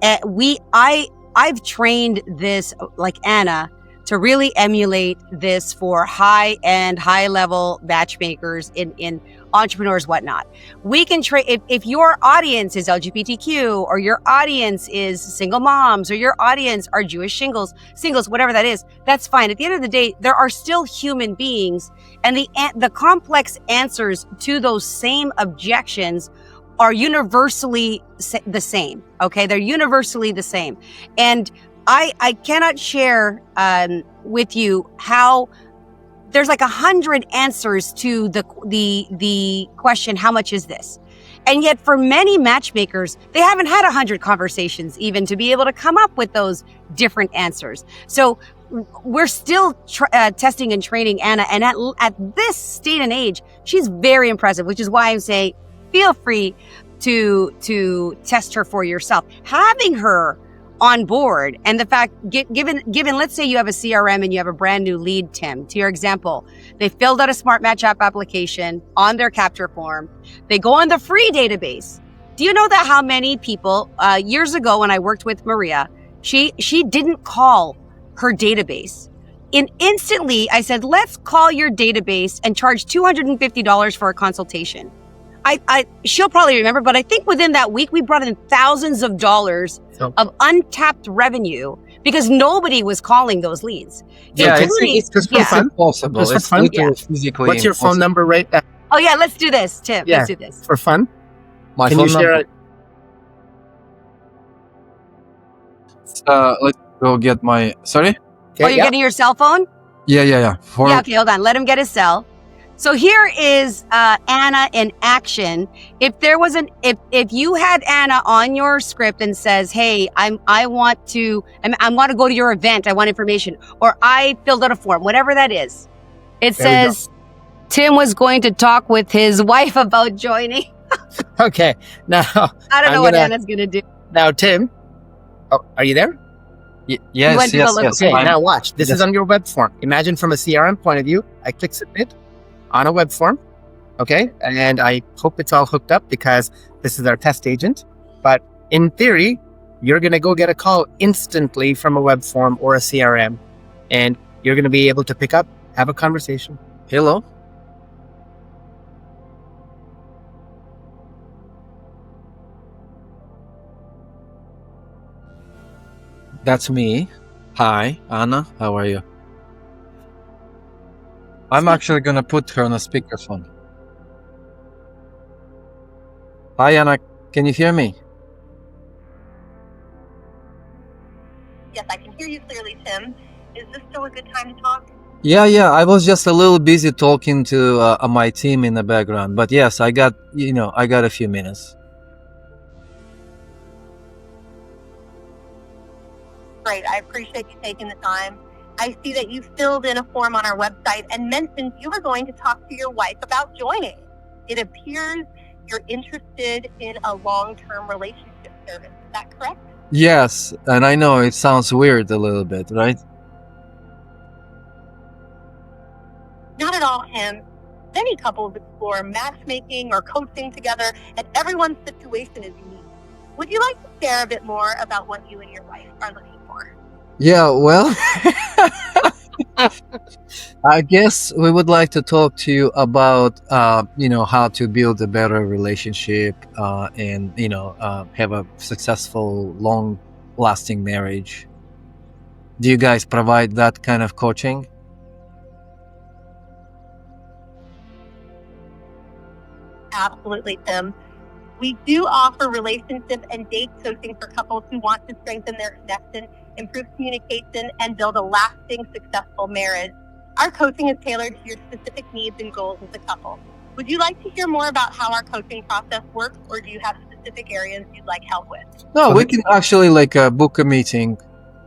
I've trained this, like Anna, to really emulate this for high-end, high-level matchmakers in entrepreneurs, whatnot. We can train, if your audience is LGBTQ, or your audience is single moms, or your audience are Jewish singles, whatever that is, that's fine. At the end of the day, there are still human beings, and the complex answers to those same objections are universally the same, okay? They're universally the same. And I cannot share with you how there's like 100 answers to the question, how much is this? And yet for many matchmakers, they haven't had 100 conversations even to be able to come up with those different answers. So we're still testing and training Anna. And at this state and age, she's very impressive, which is why I'm saying, feel free to test her for yourself. Having her on board, and the fact, given, let's say you have a CRM and you have a brand new lead, Tim, to your example, they filled out a SmartMatchApp application on their capture form. They go on the free database. Do you know that how many people, years ago when I worked with Maria, she didn't call her database. Instantly, I said, let's call your database and charge $250 for a consultation. She'll probably remember, but I think within that week, we brought in thousands of dollars of untapped revenue because nobody was calling those leads. Yeah, it's just for fun. Possible. It's fun. Physically. What's your phone number right now? Oh yeah, let's do this, Tim. Yeah, let's do this. For fun? Can you share it? Let's go get my, sorry? Okay, you're getting your cell phone? Yeah. Okay, hold on. Let him get his cell. So here is Anna in action. If there was if you had Anna on your script and says, "Hey, I want to go to your event. I want information," or I filled out a form, whatever that is, it says Tim was going to talk with his wife about joining. Okay, now I don't know what Anna's gonna do. Now, Tim, are you there? Yes. Okay, now watch. This is on your web form. Imagine from a CRM point of view. I click submit on a web form, okay? And I hope it's all hooked up because this is our test agent. But in theory, you're gonna go get a call instantly from a web form or a CRM. And you're going to be able to pick up, have a conversation. Hello. That's me. Hi, Anna. How are you? I'm actually going to put her on a speakerphone. Hi, Anna. Can you hear me? Yes, I can hear you clearly, Tim. Is this still a good time to talk? Yeah. I was just a little busy talking to my team in the background, but yes, I got a few minutes. Great. I appreciate you taking the time. I see that you filled in a form on our website and mentioned you were going to talk to your wife about joining. It appears you're interested in a long-term relationship service. Is that correct? Yes, and I know it sounds weird a little bit, right? Not at all, Tim. Many couples explore matchmaking or coaching together, and everyone's situation is unique. Would you like to share a bit more about what you and your wife are looking for? Yeah, well, I guess we would like to talk to you about, how to build a better relationship and, have a successful, long-lasting marriage. Do you guys provide that kind of coaching? Absolutely, Tim. We do offer relationship and date coaching for couples who want to strengthen their connection, improve communication, and build a lasting, successful marriage. Our coaching is tailored to your specific needs and goals as a couple. Would you like to hear more about how our coaching process works, or do you have specific areas you'd like help with? No, we can actually book a meeting,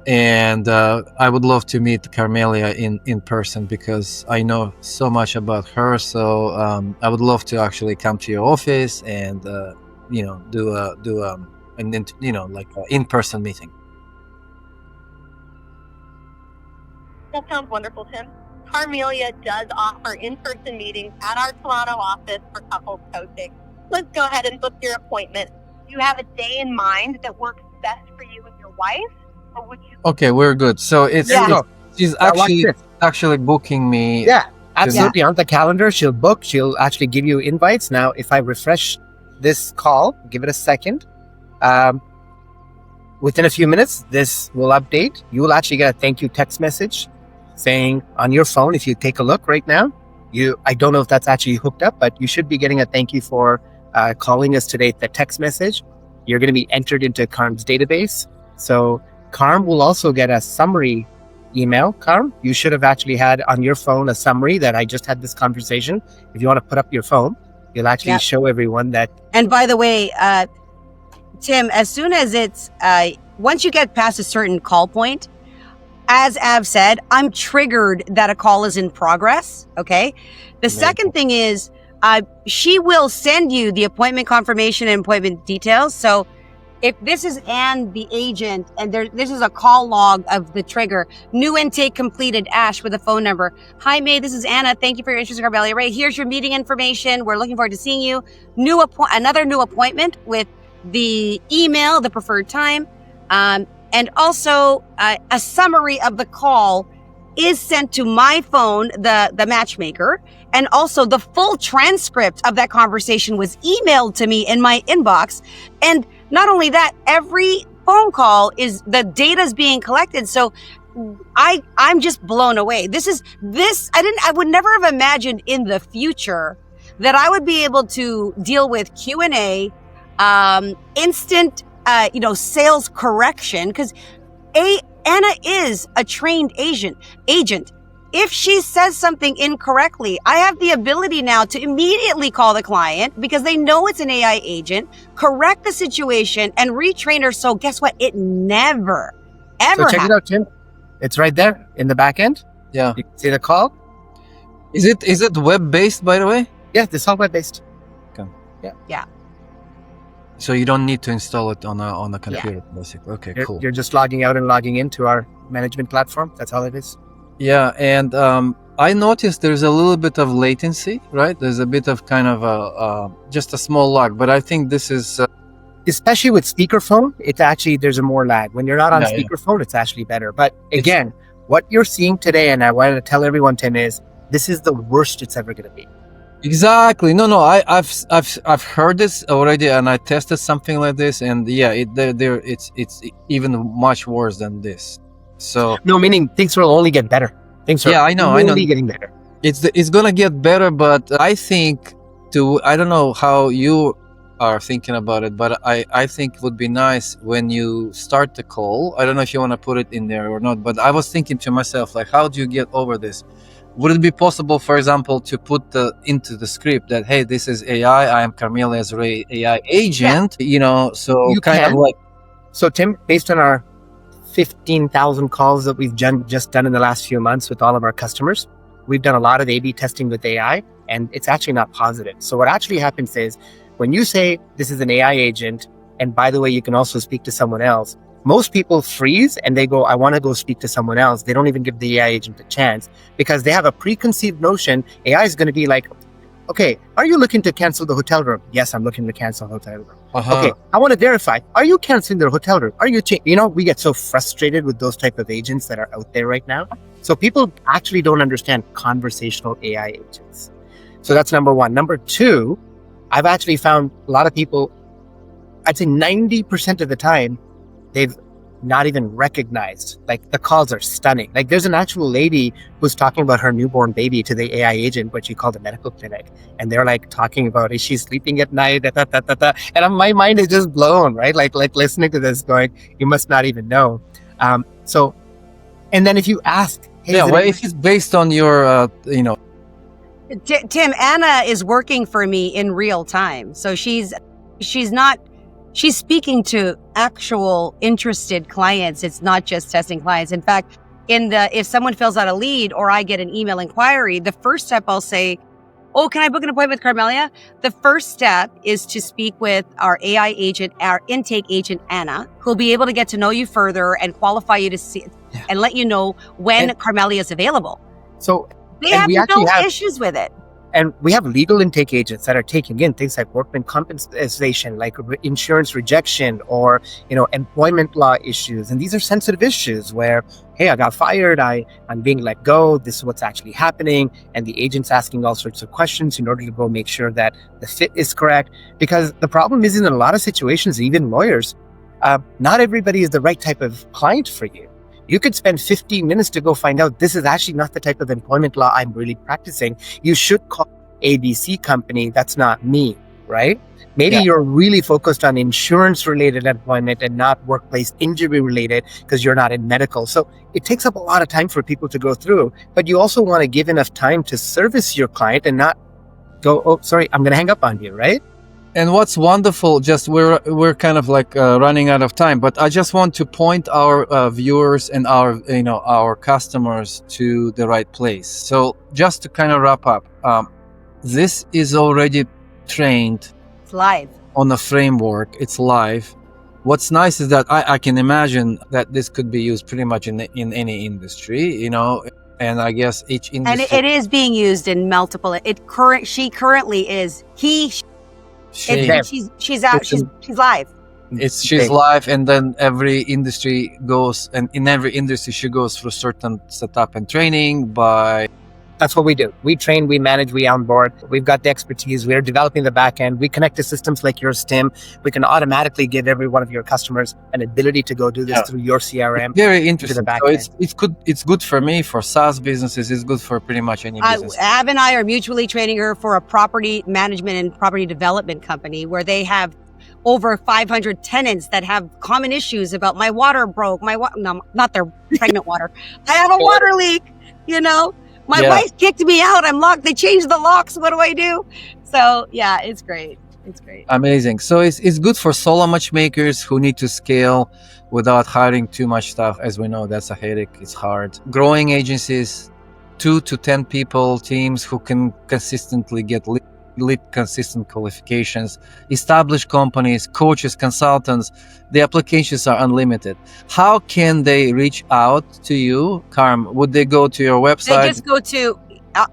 and I would love to meet Carmelia in person because I know so much about her. So I would love to actually come to your office and do an in-person meeting. That sounds wonderful, Tim. Carmelia does offer in-person meetings at our Toronto office for couples coaching. Let's go ahead and book your appointment. Do you have a day in mind that works best for you and your wife? Or would you... Okay, we're good. So she's actually booking me. Yeah, absolutely. On the calendar, she'll book. She'll actually give you invites. Now, if I refresh this call, give it a second. Within a few minutes, this will update. You will actually get a thank you text message saying on your phone, if you take a look right now, I don't know if that's actually hooked up, but you should be getting a thank you for calling us today. The text message, you're going to be entered into Carm's database. So Carm will also get a summary email. Carm, you should have actually had on your phone a summary that I just had this conversation. If you want to put up your phone, you'll actually show everyone that. And by the way, Tim, as soon as it's, once you get past a certain call point, as Av said, I'm triggered that a call is in progress. Okay. The second thing is, she will send you the appointment confirmation and appointment details. So if this is Anne, the agent, and this is a call log of the trigger, new intake completed, Ash with a phone number. Hi, May, this is Anna. Thank you for your interest in Carmelia Ray. Here's your meeting information. We're looking forward to seeing you. Another new appointment with the email, the preferred time, and also a summary of the call is sent to my phone, the matchmaker, and also the full transcript of that conversation was emailed to me in my inbox. And not only that, every phone call the data's being collected. So I'm just blown away. I would never have imagined in the future that I would be able to deal with Q&A, instant, sales correction, because Anna is a trained agent. If she says something incorrectly, I have the ability now to immediately call the client because they know it's an AI agent, correct the situation, and retrain her. So guess what? It never, ever So check it out, Tim. It's right there in the back end. Yeah. You can see the call. Is it web-based, by the way? Yeah, this is all web-based. Okay. Yeah. So you don't need to install it on a computer, basically. Okay, cool. You're just logging out and logging into our management platform. That's all it is. Yeah, and I noticed there's a little bit of latency, right? There's a bit of kind of just a small lag, but I think this is... Especially with speakerphone, there's a more lag. When you're not on speakerphone, it's actually better. But again, What you're seeing today, and I wanted to tell everyone, Tim, is this is the worst it's ever going to be. Exactly. No. I've heard this already, and I tested something like this, and yeah, it's even much worse than this. So no, meaning things will only get better. Things are I know only getting better. It's gonna get better, but I think I don't know how you are thinking about it, but I think it would be nice when you start the call. I don't know if you want to put it in there or not, but I was thinking to myself, like, how do you get over this? Would it be possible, for example, to put into the script that, hey, this is AI, I am Carmelia Ray AI agent, so You kind can. of like. So Tim, based on our 15,000 calls that we've just done in the last few months with all of our customers, we've done a lot of A/B testing with AI, and it's actually not positive. So what actually happens is when you say this is an AI agent, and by the way, you can also speak to someone else, most people freeze and they go, I want to go speak to someone else. They don't even give the AI agent a chance because they have a preconceived notion. AI is going to be like, okay, are you looking to cancel the hotel room? Yes, I'm looking to cancel the hotel room. Okay, I want to verify. Are you canceling the hotel room? Are you we get so frustrated with those type of agents that are out there right now. So people actually don't understand conversational AI agents. So that's number one. Number two, I've actually found a lot of people, I'd say 90% of the time, they've not even recognized, like the calls are stunning. Like there's an actual lady who's talking about her newborn baby to the AI agent, what she called a medical clinic. And they're like talking about, is she sleeping at night? And my mind is just blown, right? Like listening to this going, you must not even know. And then if you ask, hey, if it's based on your, Tim, Anna is working for me in real time. So she's speaking to actual interested clients. It's not just testing clients. In fact, if someone fills out a lead or I get an email inquiry, the first step I'll say, oh, can I book an appointment with Carmelia? The first step is to speak with our AI agent, our intake agent, Anna, who'll be able to get to know you further and qualify you to see and let you know when Carmelia is available. So they have no issues with it. And we have legal intake agents that are taking in things like workman compensation, like insurance rejection or, employment law issues. And these are sensitive issues where, hey, I got fired, I'm being let go, this is what's actually happening. And the agent's asking all sorts of questions in order to go make sure that the fit is correct. Because the problem is in a lot of situations, even lawyers, not everybody is the right type of client for you. You could spend 15 minutes to go find out this is actually not the type of employment law I'm really practicing. You should call ABC company. That's not me, right? Maybe you're really focused on insurance-related employment and not workplace injury-related because you're not in medical. So it takes up a lot of time for people to go through, but you also want to give enough time to service your client and not go, oh, sorry, I'm going to hang up on you, right? And what's wonderful, just we're kind of like running out of time, but I just want to point our viewers and our customers to the right place. So just to kind of wrap up, this is already trained. It's live on a framework. It's live. What's nice is that I can imagine that this could be used pretty much in any industry, and I guess each industry. And it is being used in multiple. She currently is. She's out. She's live. She's live, and then every industry goes, and in every industry she goes through certain setup and training by. That's what we do. We train, we manage, we onboard. We've got the expertise. We're developing the back end. We connect to systems like yours, Tim. We can automatically give every one of your customers an ability to go do this through your CRM. It's very interesting. So it's good for me, for SaaS businesses. It's good for pretty much any business. Av and I are mutually training her for a property management and property development company where they have over 500 tenants that have common issues about my water broke. No, not their pregnant water. I have a water leak, My wife kicked me out. I'm locked. They changed the locks. What do I do? So yeah, it's great. It's great. Amazing. So it's good for solo matchmakers who need to scale without hiring too much staff. As we know, that's a headache. It's hard. Growing agencies, 2 to 10 people teams who can consistently get consistent qualifications, established companies, coaches, consultants. The applications are unlimited. How can they reach out to you, Carm? Would they go to your website? They just go to,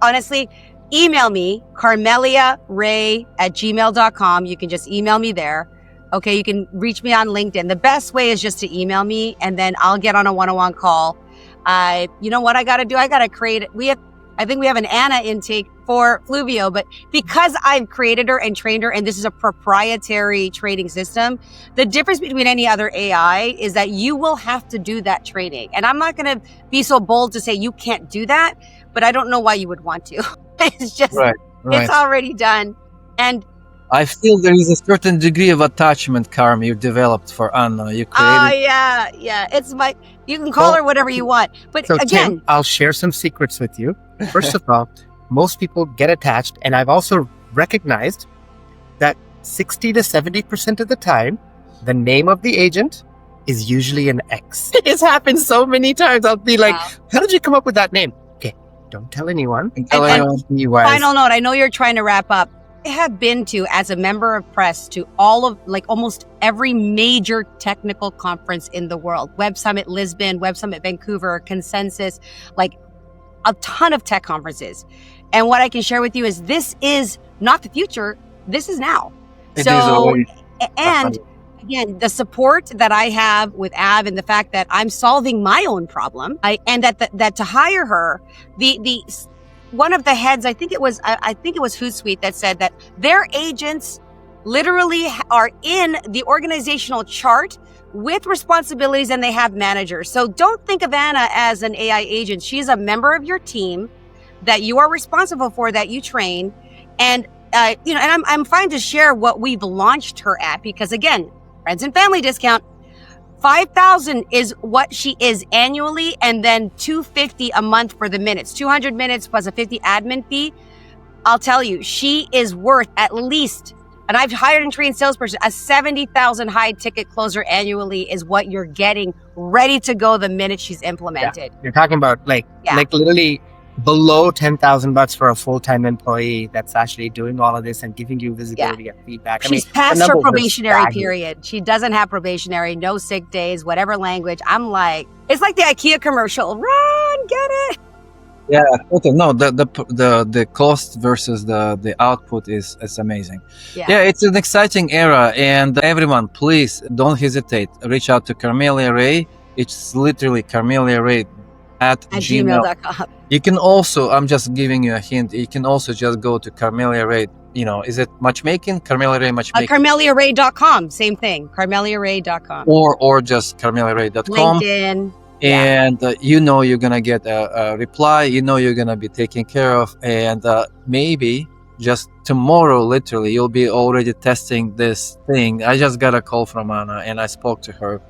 honestly, email me, carmeliaray@gmail.com. You can just email me there. Okay, you can reach me on LinkedIn. The best way is just to email me, and then I'll get on a one-on-one call. You know what I got to do? I got to create it. I think we have an Anna intake for Fluvio, but because I've created her and trained her, and this is a proprietary training system, the difference between any other AI is that you will have to do that training. And I'm not going to be so bold to say you can't do that, but I don't know why you would want to. It's just, it's already done. And I feel there is a certain degree of attachment, Carm, you developed for Anna. You created. Yeah. It's you can call her whatever you want. But so again, Tim, I'll share some secrets with you. First of all, most people get attached. And I've also recognized that 60 to 70% of the time, the name of the agent is usually an X. It's happened so many times. I'll be like, how did you come up with that name? Okay, don't tell anyone. Final note, I know you're trying to wrap up. I have been to, as a member of press, to all of, almost every major technical conference in the world. Web Summit Lisbon, Web Summit Vancouver, Consensus, a ton of tech conferences. And what I can share with you is this is not the future. This is now. And again, the support that I have with Av and the fact that I'm solving my own problem, and that to hire her, one of the heads, I think it was Hootsuite, that said that their agents literally are in the organizational chart with responsibilities, and they have managers. So don't think of Anna as an AI agent. She's a member of your team that you are responsible for, that you train. And, and I'm fine to share what we've launched her at, because again, friends and family discount, $5,000 is what she is annually, and then $250 a month for the minutes, 200 minutes plus a $50 admin fee. I'll tell you, she is worth at least, and I've hired and trained salesperson, a $70,000 high ticket closer annually is what you're getting ready to go the minute she's implemented. Yeah. You're talking about literally below $10,000 for a full-time employee that's actually doing all of this and giving you visibility and feedback. She's past her probationary period. She doesn't have probationary, no sick days, whatever language. I'm like, it's like the IKEA commercial. Run, get it. Yeah, okay. No, the cost versus the output is amazing. Yeah, it's an exciting era, and everyone, please don't hesitate. Reach out to Carmelia Ray. It's literally Carmelia Ray at gmail.com. You can also, I'm just giving you a hint, you can also just go to Carmelia Ray, is it Matchmaking? Carmelia Ray Matchmaking? CarmeliaRay.com, same thing, CarmeliaRay.com. Or just CarmeliaRay.com. LinkedIn. And you're going to get a reply, you're going to be taken care of. And maybe just tomorrow, literally, you'll be already testing this thing. I just got a call from Anna, and I spoke to her,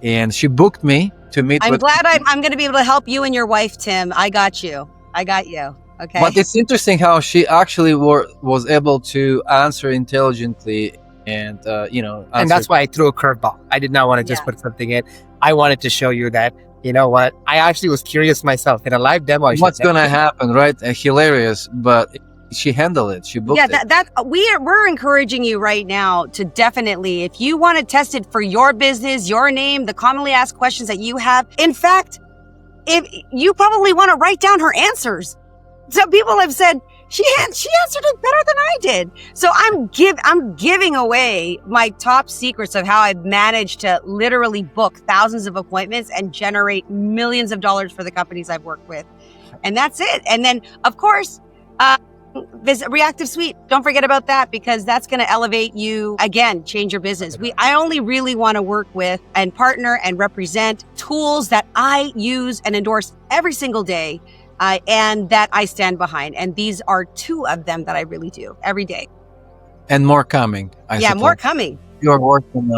and she booked me to meet I'm glad I'm going to be able to help you and your wife, Tim. I got you. Okay. But it's interesting how she actually was able to answer intelligently and, And that's why I threw a curveball. I did not want to just put something in. I wanted to show you that, you know what? I actually was curious myself in a live demo. What's going to happen, right? Hilarious, but she handled it. She booked it. We're encouraging you right now to definitely, if you want to test it for your business, your name, the commonly asked questions that you have. In fact, if you probably want to write down her answers. Some people have said she answered it better than I did. So I'm giving away my top secrets of how I've managed to literally book thousands of appointments and generate millions of dollars for the companies I've worked with. And that's it. And then, of course, visit Reactive SUITE. Don't forget about that, because that's going to elevate you, again, change your business. I only really want to work with and partner and represent tools that I use and endorse every single day, and that I stand behind. And these are two of them that I really do every day. And more coming. I suppose. More coming. You're working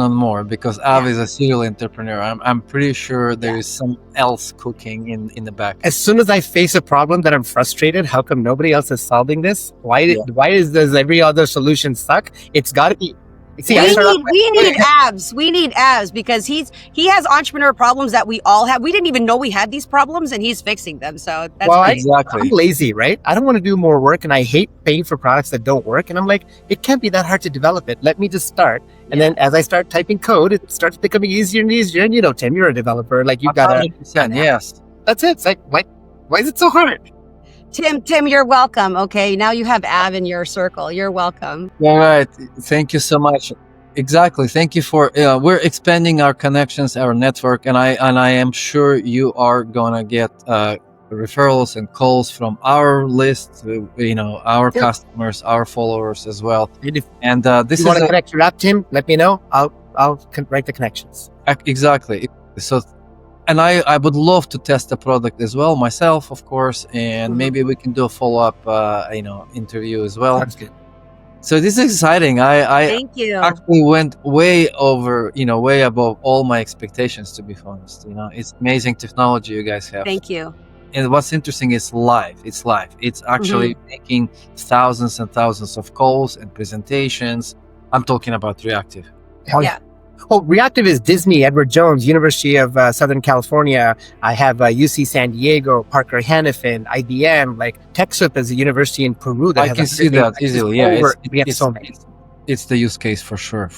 on more, because Av is a serial entrepreneur. I'm pretty sure there is some else cooking in the back. As soon as I face a problem that I'm frustrated, how come nobody else is solving this? Why does every other solution suck? It's got to be. See, we need Avs. We need Avs, because he has entrepreneur problems that we all have. We didn't even know we had these problems, and he's fixing them. So that's exactly. I'm lazy, right? I don't want to do more work, and I hate paying for products that don't work. And I'm like, it can't be that hard to develop it. Let me just start. And then as I start typing code, it starts becoming easier and easier. And Tim, you're a developer. Like you've got 100%. Yes. That's it. It's like, why is it so hard? Tim, you're welcome. Okay, now you have Av in your circle. You're welcome. All right. Thank you so much. Exactly. Thank you for. We're expanding our connections, our network, and I am sure you are gonna get referrals and calls from our list. Our customers, our followers as well. And this you want to connect your app, Tim? Let me know. I'll write the connections. Exactly. So, and I would love to test the product as well myself, of course, and maybe we can do a follow up, interview as well. That's good. So this is exciting. I Thank you. actually went way over, way above all my expectations, to be honest. It's amazing technology you guys have. Thank you. And what's interesting is live. It's live. It's actually making thousands and thousands of calls and presentations. I'm talking about Reactive. Oh, yeah. Oh, Reactive is Disney, Edward Jones, University of Southern California. I have UC San Diego, Parker Hannifin, IBM, like TechSoup is a university in Peru. That I can see that easily. Yeah, it's the use case for sure.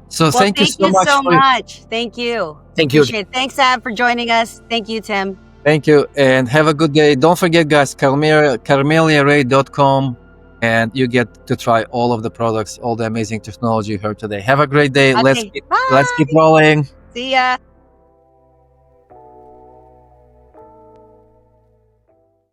So thank you so much. Thank you. Thank you. Appreciate it. Thanks, Ab, for joining us. Thank you, Tim. Thank you, and have a good day. Don't forget, guys, CarmeliaRay.com. And you get to try all of the products, all the amazing technology you heard today. Have a great day. Okay. Let's keep rolling. See ya.